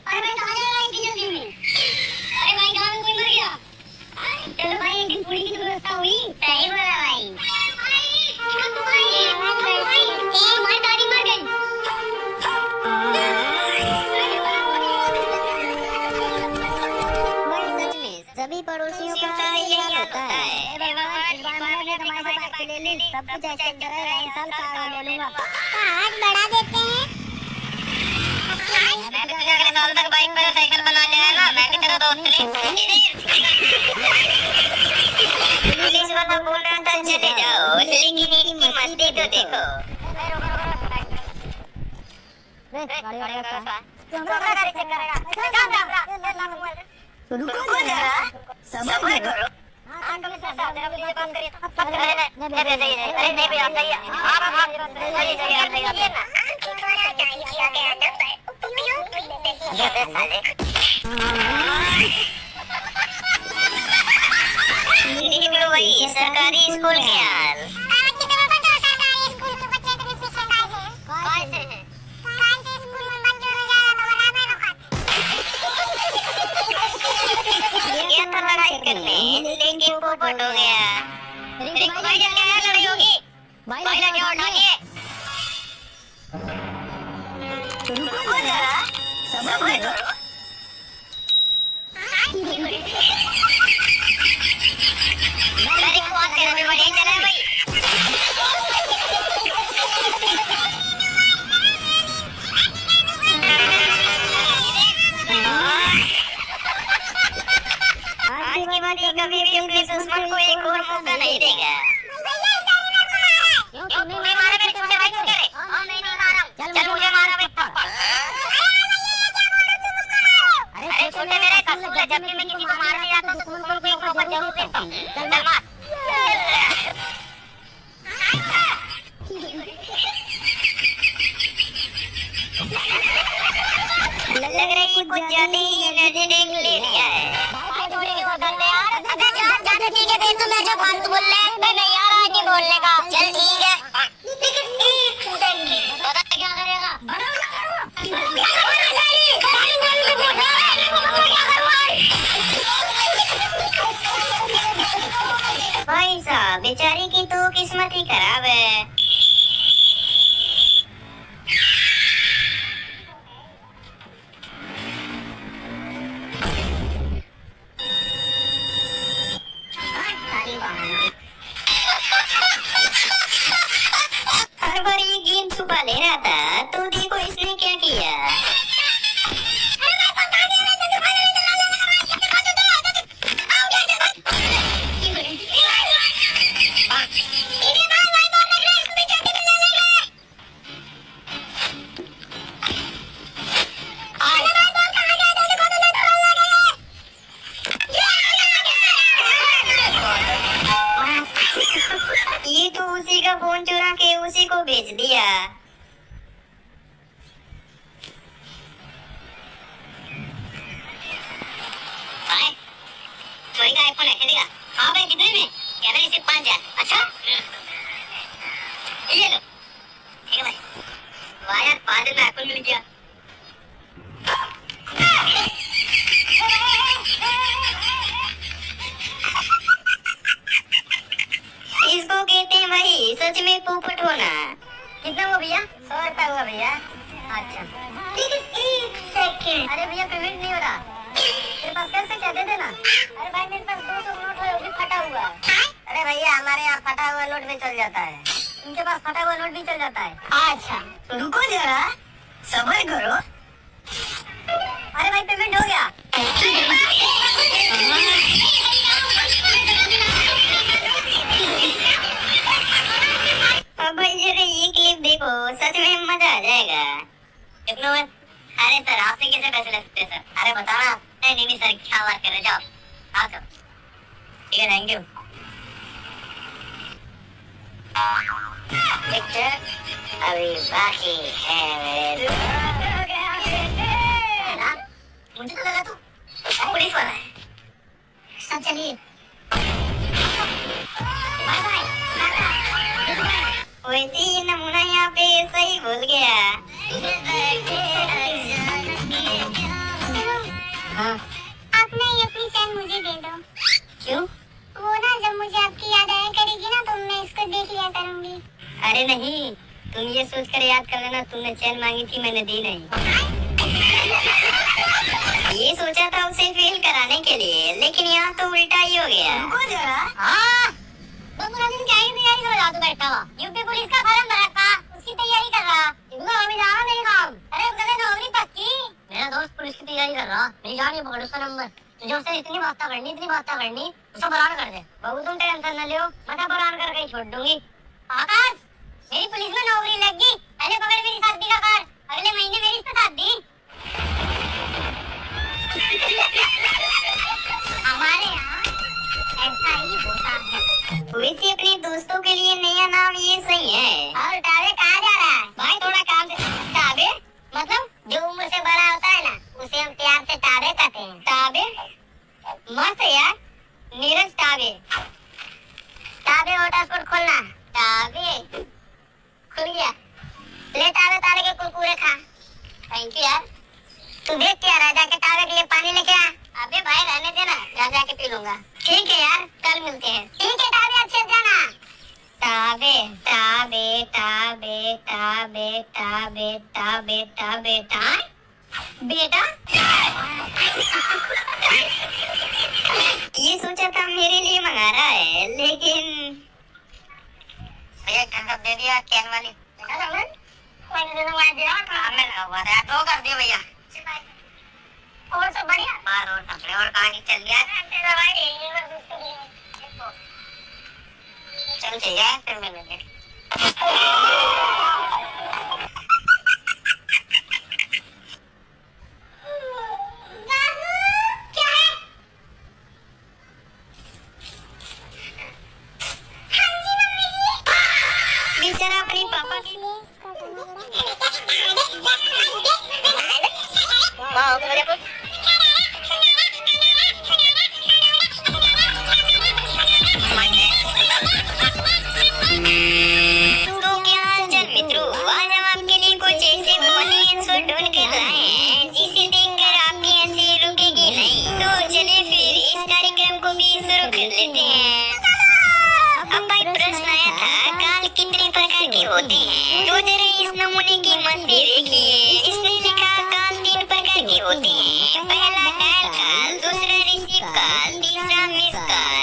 अरे भाई कहाँ जा रहा है इतनी जल्दी में? अरे भाई गाँव में कोई मर गया। चलो भाई एक दिन पूरी की तो व्यवस्था हुई। सही बोला भाई। तुम्हारी दादी मर गई। भाई सच में सभी पड़ोसियों का यही हाल होता है। भगवान इस बार मैंने कमाई से बाइक ले ली, सब कुछ ऐसे अंदर है, इंसान कार ले लूंगा। आज बढ़ा देते हैं। मैं तो तुझे अगले साल तक बाइक पर साइकिल बनवा लेगा ना, मैं भी तेरा दोस्त नहीं। पुलिस वाला बोल रहा था चले जाओ, लेकिन इनकी मस्ती तो देखो। गाड़ी चेक करेगा। रुको जरा, सब्र करो। कमिश्नर साहब जरा मुझे बात करिए तो। अरे नहीं भैया सही है। आप सही है ना। वही सरकारी स्कूल के हाल। ये तो लड़ाई करने, लेकिन पोपट हो गया। रिंकू भाई जल्दी आया, लड़ाई होगी। भाई लगे उठाइए। रुको जरा, सब्र करो। अरे कौन तेरा भी बढ़िया चला है भाई। आज के बाद ये कभी भी अपने दुश्मन को एक और मौका नहीं देगा। क्यों तूने मारा मेरे छोटे भाई को? क्या रे? हाँ मैं नहीं मारा। चल मुझे मारा भाई। अरे छोटे मेरे कसूर है, जब भी मैं किसी को मार दिया तो दुश्मन को एक मौका जरूर देता हूँ। चल मार। लग रहा है कुछ ज्यादा ही एनर्जी ड्रिंक ले लिया है। भाई थोड़ी और कर दे यार। अबे यार ज्यादा ठीक है, फिर तो मैं जो फालतू बोल रहा है मैं नहीं आ रहा है बोलने का। चल ठीक है। पता क्या करेगा? भाई साहब बेचारी की तो किस्मत ही खराब है। हर बार ये गेम छुपा ले रहा था, तो देखो इसने क्या किया। ये तो उसी का फोन चुरा के उसी को बेच दिया। भाई चोरी का आईफोन है, खरीदेगा? हाँ भाई कितने में? कह रहे हैं सिर्फ 5,000। अच्छा ये लो। ठीक है भाई। वाह यार 5,000 में आईफोन मिल गया। इसको कहते हैं भाई सच में पोपट होना। कितना हुआ भैया? 100 रुपया हुआ भैया। अच्छा एक सेकंड। अरे भैया पेमेंट नहीं हो रहा। तेरे पास कैसे क्या दे देना। अरे भाई मेरे पास 200 नोट है, वो भी फटा हुआ है। अरे भैया हमारे यहाँ फटा हुआ नोट भी चल जाता है। इनके पास फटा हुआ नोट भी चल जाता है। अच्छा रुको जरा, सब्र करो। अरे भाई पेमेंट हो गया। अब भाई जरा ये क्लिप देखो, सच में मजा आ जाएगा। कितना हुआ? अरे सर आपसे कैसे पैसे ले सकते हैं सर? अरे बताओ ना। नहीं सर क्या बात कर रहे, जाओ आओ सर। ठीक है थैंक यू। पिक्चर अभी बाकी है मेरे। मुझे तो लगा तू पुलिस वाला है। सब चलिए बाय बाय। वैसे ये नमूना यहाँ पे सही भूल गया। हाँ। आप ना ये अपनी चैन मुझे दे दो। क्यों? वो ना जब मुझे आपकी याद आया करेगी ना तो मैं इसको देख लिया करूंगी। अरे नहीं, तुम ये सोच कर याद कर लेना तुमने चैन मांगी थी, मैंने दी नहीं। ये सोचा था उसे फेल कराने के लिए, लेकिन यहाँ तो उल्टा ही हो गया। हाँ, तो पूरा दिन क्या ही तैयारी कर रहा तू बैठा हुआ? यूपी पुलिस का फॉर्म भरा था, उसकी तैयारी कर रहा। इतना अभी जाना नहीं काम। अरे गले नौकरी पक्की। मेरा दोस्त पुलिस की तैयारी कर रहा, मेरी जान ये पकड़ उसका नंबर। तुझे उससे इतनी बातें करनी, उसे बरान कर दे। बाबू तुम टेंशन न लो, मैं तो बरान करके ही छोड़ दूंगी। आकाश, मेरी पुलिस में नौकरी लग गई। पहले पकड़ मेरी शादी का कार्ड, अगले महीने मेरी इससे शादी। हमारे यहाँ ऐसा ही होता है। वैसे अपने दोस्तों के लिए नया नाम ये सही है। और टाबे कहाँ जा रहा है? भाई थोड़ा काम से। टाबे मतलब जो उम्र से बड़ा होता है ना, उसे हम प्यार से टाबे कहते हैं। टाबे मस्त है यार, नीरज टाबे। टाबे हॉटस्पॉट खोलना। टाबे खुल गया। ले टाबे ताले के कुरकुरे खा। थैंक यू यार। तू देख क्या रहा, जाके टाबे के लिए पानी लेके आ। अबे भाई रहने देना, जा जाके पी लूंगा। ठीक है यार, कल मिलते हैं। ठीक है टाबे, अच्छे से जाना। टाबे टाबे टाबे टाबे टाबे टाबे टाबे टाबे बेटा। ये सोचा था मेरे लिए मंगा रहा है, लेकिन भैया ठंडक दे दिया कैन वाली। मैंने दो कर दिया भैया। और सब बढ़िया? बाहर और सब और कहानी चल गया। चल चाहिए फिर मिलेंगे। बेचारा अपने पापा की तो क्या हालचाल मित्रों, आज हम आपके लिए कुछ ऐसे फनी आंसर ढूंढ कर लाए हैं जिसे देखकर आपकी हंसी रुकेगी नहीं। तो चलिए फिर इस कार्यक्रम को भी शुरू कर लेते हैं। अब भाई प्रश्न आया था, काल कितने प्रकार के होते हैं? तो जरा इस नमूने की मस्ती देखिए। इसने लिखा काल 3 प्रकार के होते हैं। पहला डायल काल, दूसरा रिसीव काल, तीसरा मिस काल।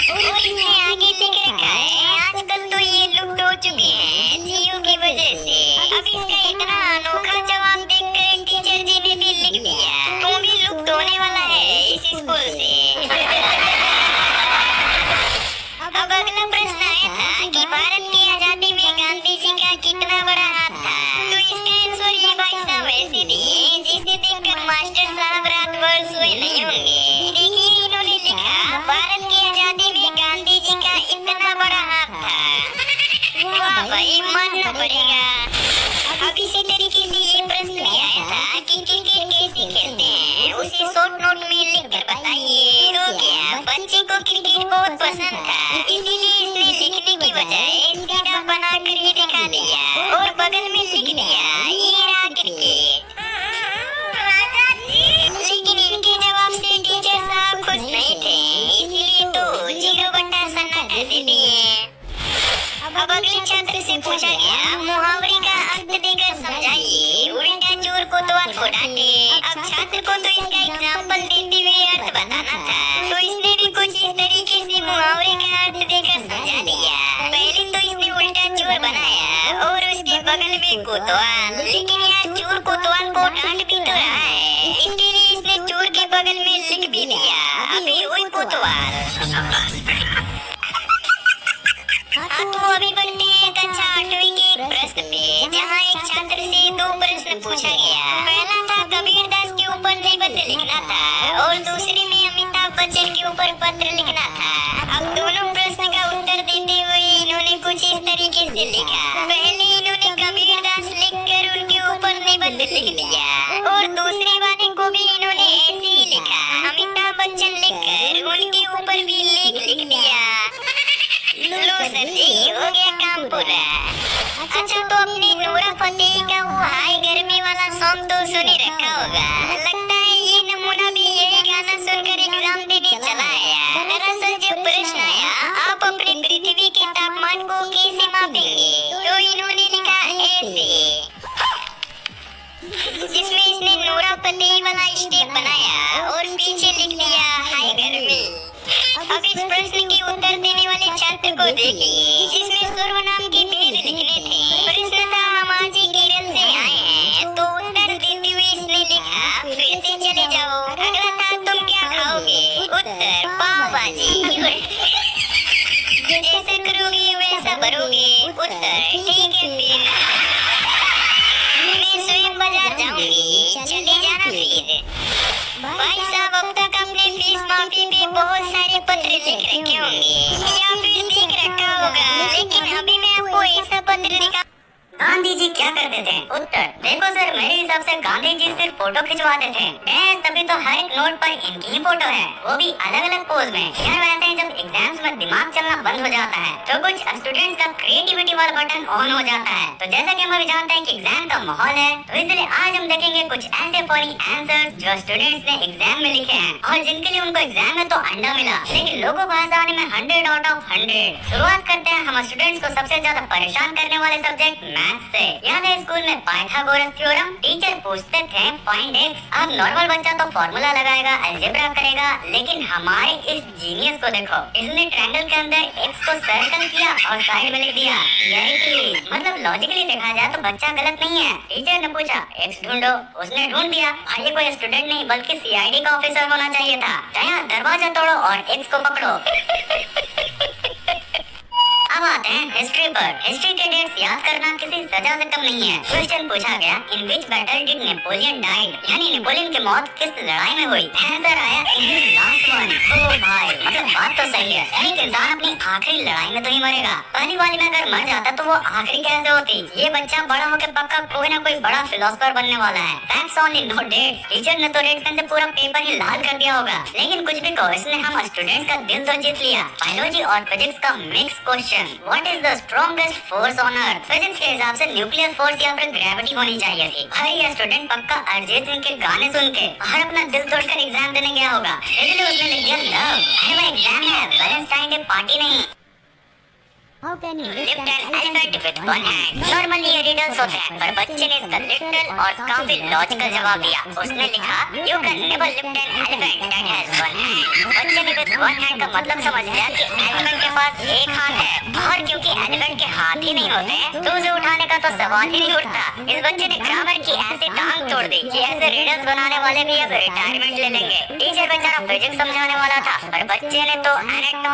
और इसने आगे लिख रखा है, आजकल तो ये लुप्त हो चुके हैं जियो की वजह से। अब इसका इतना अनोखा जवाब देखकर टीचर जी ने भी लिख दिया, तू भी लुप्त होने वाला है इस स्कूल से। अब अगला प्रश्न आया था कि भारत की आजादी में गांधी जी का कितना बड़ा हाथ था? तो इसका आंसर ये भाई साहब ऐसे दिए जिसे देखकर मास्टर साहब रात भर सोए नहीं होंगे। देखिए इन्होंने लिखा, भारत की आजादी में गांधी जी का इतना बड़ा हाथ था। वाह भाई, मानना पड़ेगा। अब इसी तरीके से ये प्रश्न भी आया था कि क्रिकेट कैसे खेलते हैं, उसे शॉर्ट नोट में लिख कर बताइए। तो क्या बच्चे को क्रिकेट बहुत पसंद था, इसीलिए इसने लिखने की बजाय सीधा बनाकर ही दिखा दिया और बगल में लिख दिया, ये रहा क्रिकेट। लेकिन इनके जवाब से टीचर साहब खुश नहीं थे, इसीलिए तो 0 बटा सन्नाटा दे दिए। अब अगले छात्र से पूछा गया, मुहावरे का अर्थ देकर समझाइए। उल्टा चोर को तो को डांटे। अब छात्र को तो इसका एग्जाम्पल देते हुए अर्थ बताना था, तो इसने भी कुछ इस तरीके से मुहावरे का अर्थ देकर समझा दिया। पहले तो इसने उल्टा चोर बनाया और उसके बगल में कोतवाल, लेकिन यहाँ चोर कोतवाल को डांट भी तो रहा है, इसके लिए इसने चोर के बगल में लिख भी दिया, अबे ओए कोतवाल। तो अभी बढ़ते हैं कक्षा 8वीं के एक प्रश्न पे, जहाँ एक छात्र से 2 प्रश्न पूछा गया। पहला था कबीरदास के ऊपर निबंध लिखना था और दूसरे में अमिताभ बच्चन के ऊपर पत्र लिखना था। अब दोनों प्रश्न का उत्तर देते हुए इन्होंने कुछ इस तरीके से लिखा। पहले इन्होंने कबीरदास लिखकर उनके ऊपर निबंध लिख दिया और दूसरे वाले को भी इन्होंने ऐसे ही लिखा, अमिताभ बच्चन लिखकर उनके ऊपर भी लिख दिया। लो सर जी, हो गया काम रामपुर है। अच्छा तो अपनी नूरा फतेही का वो हाय गर्मी वाला सॉन्ग तो सुन ही रखा होगा। लगता है ये नमूना भी यही गाना सुनकर एग्जाम देने चला है। दरअसल जब प्रश्न आया आप अपनी पृथ्वी के तापमान को कैसे मापेंगे, तो इन्होंने लिखा ऐसे, जिसमें इसने नूरा फतेही वाला स्टेप बनाया और पीछे लिख दिया हाय गर्मी। अब इस प्रश्न के उत्तर देने वाले छात्र को देखिए, जिसमें सर्वनाम के भेद लिखने थे। प्रश्न था मामाजी केरल से आए हैं, तो उत्तर देते हुए इसने लिखा फिर से चले जाओ। अगला था तुम क्या खाओगे, उत्तर पाव भाजी। जैसा करोगे वैसा भरोगे, उत्तर ठीक है फिर मैं स्वयं बाजार जाऊंगी, चली जाना फिर। भाई साहब अब तक अपने फीस माफी पे बहुत सारे पत्र लिख रखे होंगे या फिर देख रखा होगा, लेकिन अभी मैं आपको ऐसा पत्र दिखा। गांधी जी क्या करते थे, उत्तर देखो सर मेरे हिसाब से गांधी जी सिर्फ फोटो खिंचवाते थे। तभी तो हर एक नोट पर इनकी ही फोटो है, वो भी अलग अलग पोज में। यार वैसे जब एग्जाम्स में दिमाग चलना बंद हो जाता है तो कुछ स्टूडेंट्स का क्रिएटिविटी वाला बटन ऑन हो जाता है। तो जैसा कि हम अभी जानते हैं कि एग्जाम का माहौल है, तो इसलिए आज हम देखेंगे कुछ ऐसे फनी आंसर्स जो स्टूडेंट्स ने एग्जाम में लिखे हैं और जिनके लिए उनको एग्जाम में तो अंडा मिला, लेकिन लोगों को आने में 100 आउट ऑफ 100। शुरुआत करते हैं हम स्टूडेंट्स को सबसे ज्यादा परेशान करने वाले सब्जेक्ट मैथ्स से। याद है स्कूल में पाइथागोरस थ्योरम, टीचर पूछते थे फाइंड एक्स। अब नॉर्मल बच्चा तो फॉर्मूला लगाएगा, अलजेब्रा करेगा, लेकिन हमारे इस जीनियस को देखो, इसने ट्रायंगल के अंदर एक्स को सर्कल किया और साइड में लिख दिया यही। मतलब लॉजिकली देखा जाए तो बच्चा गलत नहीं है। टीचर ने पूछा एक्स ढूंढो, उसने ढूंढ दिया। भाई ये कोई स्टूडेंट नहीं बल्कि सीआईडी का ऑफिसर होना चाहिए था। दया दरवाजा तोड़ो और एक्स को पकड़ो। अब आते हैं हिस्ट्री पर। हिस्ट्री के डेट्स याद करना किसी सजा से कम नहीं है। क्वेश्चन पूछा गया in which battle did Napoleon died, यानी नेपोलियन की मौत किस लड़ाई में हुई। आंसर आया इन हिज लास्ट वन। ओ भाई मतलब बात तो सही है, एक इंसान अपनी आखिरी लड़ाई में तो ही मरेगा। पहली वाली में अगर मर जाता तो वो आखिरी कैसे होती। ये बच्चा बड़ा होकर पक्का कोई ना कोई बड़ा फिलोसोफर बनने वाला है। Facts only no dates. Teacher ने तो रेड पेन से पूरा पेपर ही लाल कर दिया होगा, लेकिन कुछ भी कहो इसने हम स्टूडेंट्स का दिल तो जीत लिया। बायोलॉजी और फिजिक्स का mix question, What is the strongest force on earth? Physics के हिसाब से न्यूक्लियर फोर्स या फिर ग्रेविटी होनी चाहिए थी। भाई ये स्टूडेंट पक्का अरिजीत सिंह के गाने सुन के और अपना दिल तोड़कर एग्जाम देने गया होगा, इसलिए उसने लिख दिया लव। अरे वो एग्जाम है, वैलेंटाइन डे पार्टी नहीं। How can you lift an elephant with one hand. Normally ये रिडल्स होते हैं, पर बच्चे ने इसका लिटिल और काफी लॉजिकल जवाब दिया। उसने लिखा you can never lift an elephant that has one hand. बच्चे ने विद वन हैंड का मतलब समझ लिया कि एलिफेंट के पास एक हाथ है, और क्योंकि एलिफेंट के हाथ ही नहीं होते तो उसे उठाने का तो सवाल ही नहीं उठता। इस बच्चे ने ग्रामर की ऐसी टांग तोड़ दी कि ऐसे रिडल्स बनाने वाले भी अब रिटायरमेंट ले लेंगे। टीचर बेचारा फिजिक्स समझाने वाला था, पर बच्चे ने तो एनाटॉमी